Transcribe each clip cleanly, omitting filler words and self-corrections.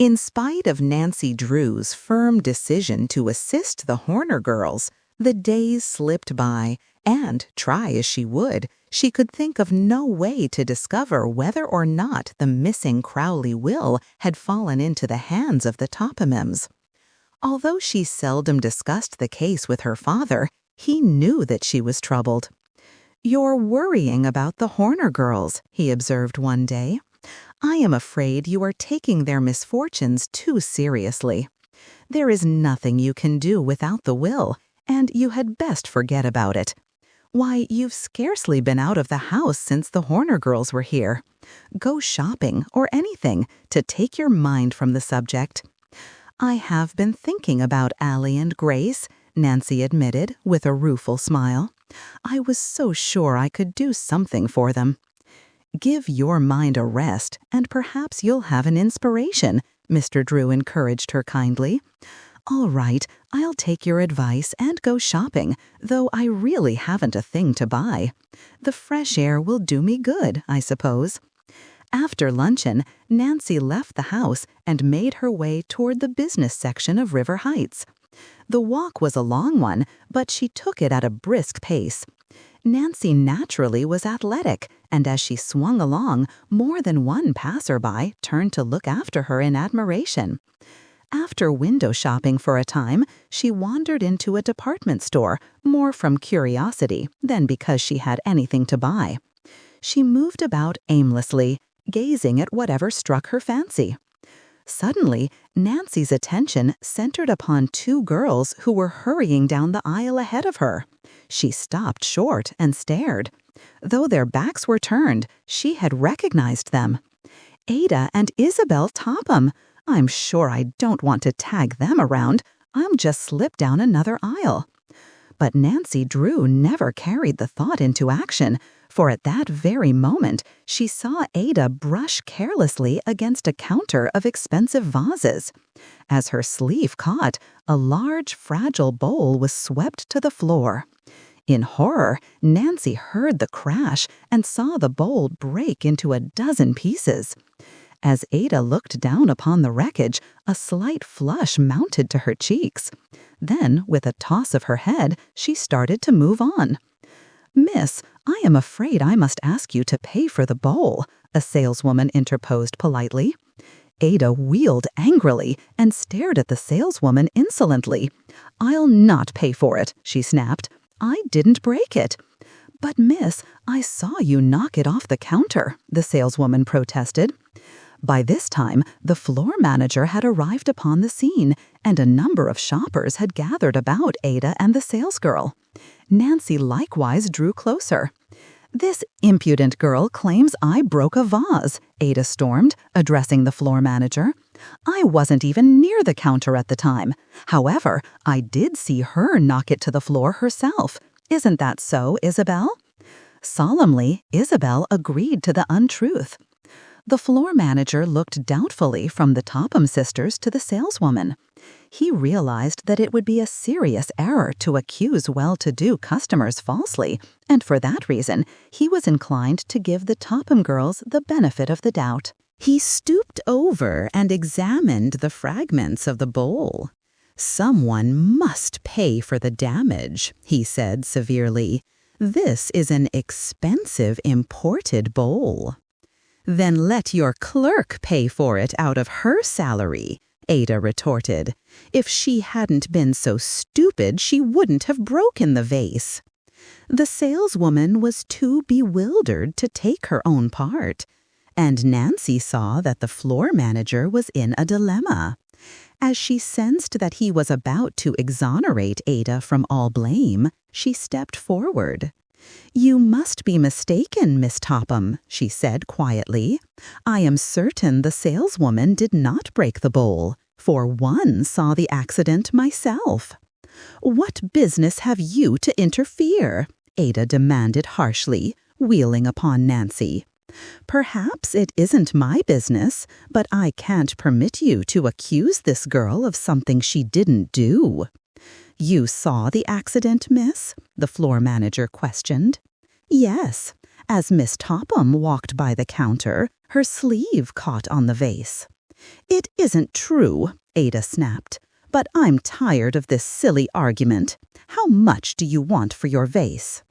In spite of Nancy Drew's firm decision to assist the Horner girls, the days slipped by, and, try as she would, she could think of no way to discover whether or not the missing Crowley will had fallen into the hands of the Tophamims. Although she seldom discussed the case with her father, he knew that she was troubled. "You're worrying about the Horner girls," he observed one day. "I am afraid you are taking their misfortunes too seriously. There is nothing you can do without the will, and you had best forget about it. Why, you've scarcely been out of the house since the Horner girls were here. Go shopping or anything to take your mind from the subject." "I have been thinking about Allie and Grace," Nancy admitted with a rueful smile. "I was so sure I could do something for them." "Give your mind a rest, and perhaps you'll have an inspiration," Mr. Drew encouraged her kindly. "All right, I'll take your advice and go shopping, though I really haven't a thing to buy. The fresh air will do me good, I suppose." After luncheon, Nancy left the house and made her way toward the business section of River Heights. The walk was a long one, but she took it at a brisk pace. Nancy naturally was athletic, and as she swung along, more than one passerby turned to look after her in admiration. After window shopping for a time, she wandered into a department store, more from curiosity than because she had anything to buy. She moved about aimlessly, gazing at whatever struck her fancy. Suddenly, Nancy's attention centered upon two girls who were hurrying down the aisle ahead of her. She stopped short and stared. Though their backs were turned, she had recognized them. "Ada and Isabel Topham! I'm sure I don't want to tag them around. I'll just slip down another aisle." But Nancy Drew never carried the thought into action, for at that very moment she saw Ada brush carelessly against a counter of expensive vases. As her sleeve caught, a large, fragile bowl was swept to the floor. In horror, Nancy heard the crash and saw the bowl break into a dozen pieces. As Ada looked down upon the wreckage, a slight flush mounted to her cheeks. Then, with a toss of her head, she started to move on. "Miss, I am afraid I must ask you to pay for the bowl," a saleswoman interposed politely. Ada wheeled angrily and stared at the saleswoman insolently. "I'll not pay for it," she snapped. "I didn't break it." "But, miss, I saw you knock it off the counter," the saleswoman protested. By this time, the floor manager had arrived upon the scene, and a number of shoppers had gathered about Ada and the salesgirl. Nancy likewise drew closer. "This impudent girl claims I broke a vase," Ada stormed, addressing the floor manager. "I wasn't even near the counter at the time. However, I did see her knock it to the floor herself. Isn't that so, Isabel?" Solemnly, Isabel agreed to the untruth. The floor manager looked doubtfully from the Topham sisters to the saleswoman. He realized that it would be a serious error to accuse well-to-do customers falsely, and for that reason, he was inclined to give the Topham girls the benefit of the doubt. He stooped over and examined the fragments of the bowl. "Someone must pay for the damage," he said severely. "This is an expensive imported bowl." "Then let your clerk pay for it out of her salary," Ada retorted. "If she hadn't been so stupid, she wouldn't have broken the vase." The saleswoman was too bewildered to take her own part, and Nancy saw that the floor manager was in a dilemma. As she sensed that he was about to exonerate Ada from all blame, she stepped forward. "You must be mistaken, Miss Topham," she said quietly. "I am certain the saleswoman did not break the bowl, for one saw the accident myself." "What business have you to interfere?" Ada demanded harshly, wheeling upon Nancy. "Perhaps it isn't my business, but I can't permit you to accuse this girl of something she didn't do." "You saw the accident, miss?" the floor manager questioned. "Yes. As Miss Topham walked by the counter, her sleeve caught on the vase." "It isn't true," Ada snapped. "But I'm tired of this silly argument. How much do you want for your vase?"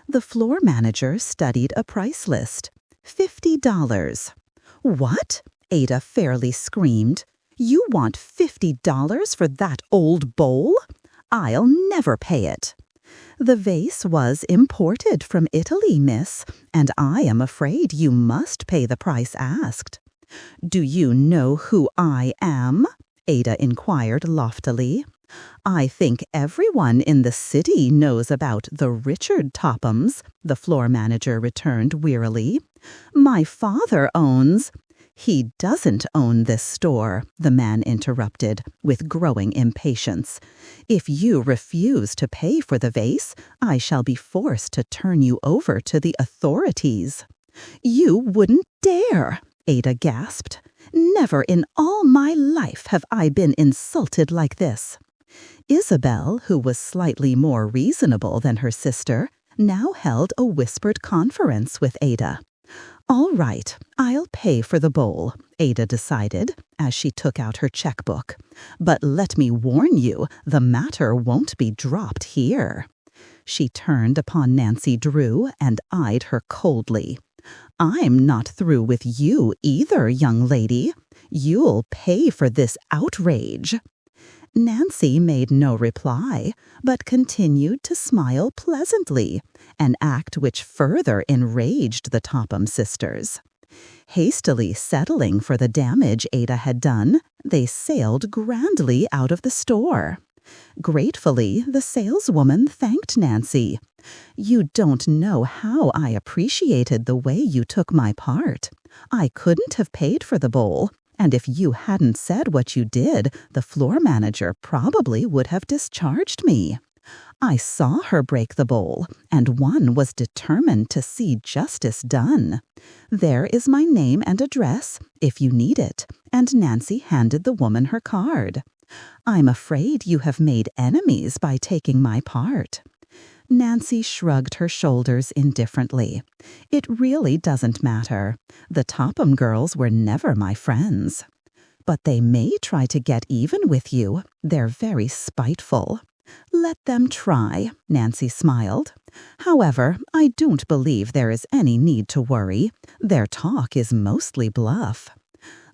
The floor manager studied a price list. $50. "What?" Ada fairly screamed. "You want $50 for that old bowl? I'll never pay it." "The vase was imported from Italy, miss, and I am afraid you must pay the price asked." "Do you know who I am?" Ada inquired loftily. "I think everyone in the city knows about the Richard Tophams," the floor manager returned wearily. "My father owns—" "He doesn't own this store," the man interrupted, with growing impatience. "If you refuse to pay for the vase, I shall be forced to turn you over to the authorities." "You wouldn't dare!" Ada gasped. "Never in all my life have I been insulted like this." Isabel, who was slightly more reasonable than her sister, now held a whispered conference with Ada. "All right, I'll pay for the bowl," Ada decided, as she took out her checkbook. "But let me warn you, the matter won't be dropped here." She turned upon Nancy Drew and eyed her coldly. "I'm not through with you either, young lady. You'll pay for this outrage." Nancy made no reply, but continued to smile pleasantly, an act which further enraged the Topham sisters. Hastily settling for the damage Ada had done, they sailed grandly out of the store. Gratefully, the saleswoman thanked Nancy. "You don't know how I appreciated the way you took my part. I couldn't have paid for the bowl, and if you hadn't said what you did, the floor manager probably would have discharged me. I saw her break the bowl, and one was determined to see justice done. There is my name and address, if you need it," and Nancy handed the woman her card. "I'm afraid you have made enemies by taking my part." Nancy shrugged her shoulders indifferently. "It really doesn't matter. The Topham girls were never my friends." "But they may try to get even with you. They're very spiteful." "Let them try," Nancy smiled. "However, I don't believe there is any need to worry. Their talk is mostly bluff."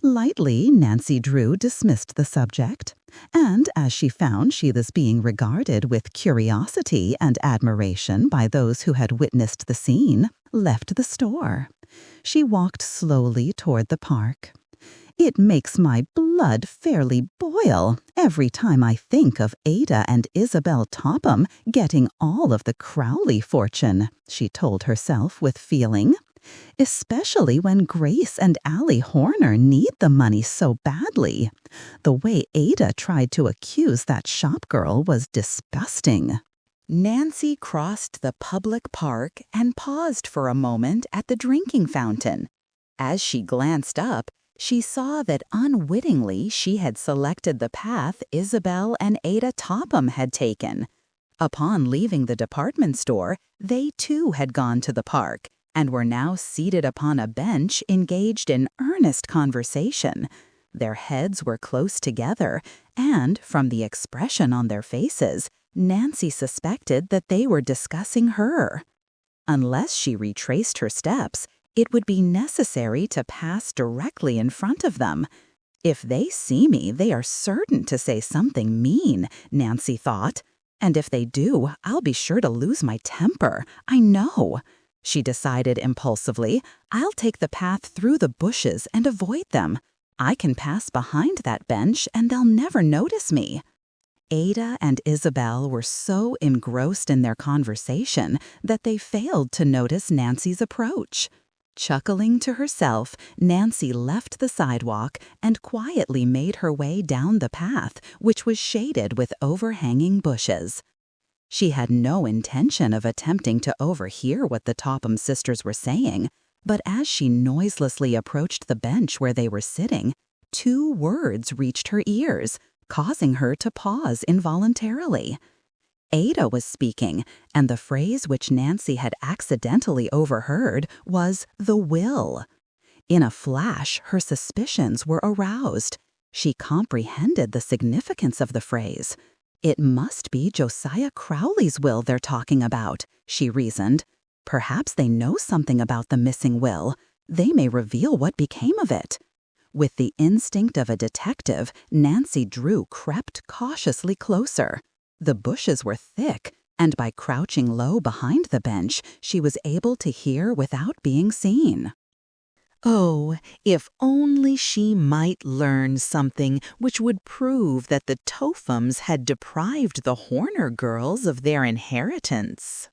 Lightly, Nancy Drew dismissed the subject, and as she found she was being regarded with curiosity and admiration by those who had witnessed the scene, left the store. She walked slowly toward the park. "It makes my blood fairly boil every time I think of Ada and Isabel Topham getting all of the Crowley fortune," she told herself with feeling. "Especially when Grace and Allie Horner need the money so badly. The way Ada tried to accuse that shop girl was disgusting." Nancy crossed the public park and paused for a moment at the drinking fountain. As she glanced up, she saw that unwittingly she had selected the path Isabel and Ada Topham had taken. Upon leaving the department store, they too had gone to the park and were now seated upon a bench engaged in earnest conversation. Their heads were close together, and from the expression on their faces, Nancy suspected that they were discussing her. Unless she retraced her steps, it would be necessary to pass directly in front of them. "If they see me, they are certain to say something mean," Nancy thought. "And if they do, I'll be sure to lose my temper. I know." She decided impulsively, "I'll take the path through the bushes and avoid them. I can pass behind that bench and they'll never notice me." Ada and Isabel were so engrossed in their conversation that they failed to notice Nancy's approach. Chuckling to herself, Nancy left the sidewalk and quietly made her way down the path, which was shaded with overhanging bushes. She had no intention of attempting to overhear what the Topham sisters were saying, but as she noiselessly approached the bench where they were sitting, 2 words reached her ears, causing her to pause involuntarily. Ada was speaking, and the phrase which Nancy had accidentally overheard was "the will." In a flash, her suspicions were aroused. She comprehended the significance of the phrase. It must be Josiah Crowley's will they're talking about, she reasoned. Perhaps they know something about the missing will. They may reveal what became of it. With the instinct of a detective, Nancy Drew crept cautiously closer. The bushes were thick, and by crouching low behind the bench, she was able to hear without being seen. Oh, if only she might learn something which would prove that the Tophams had deprived the Horner girls of their inheritance.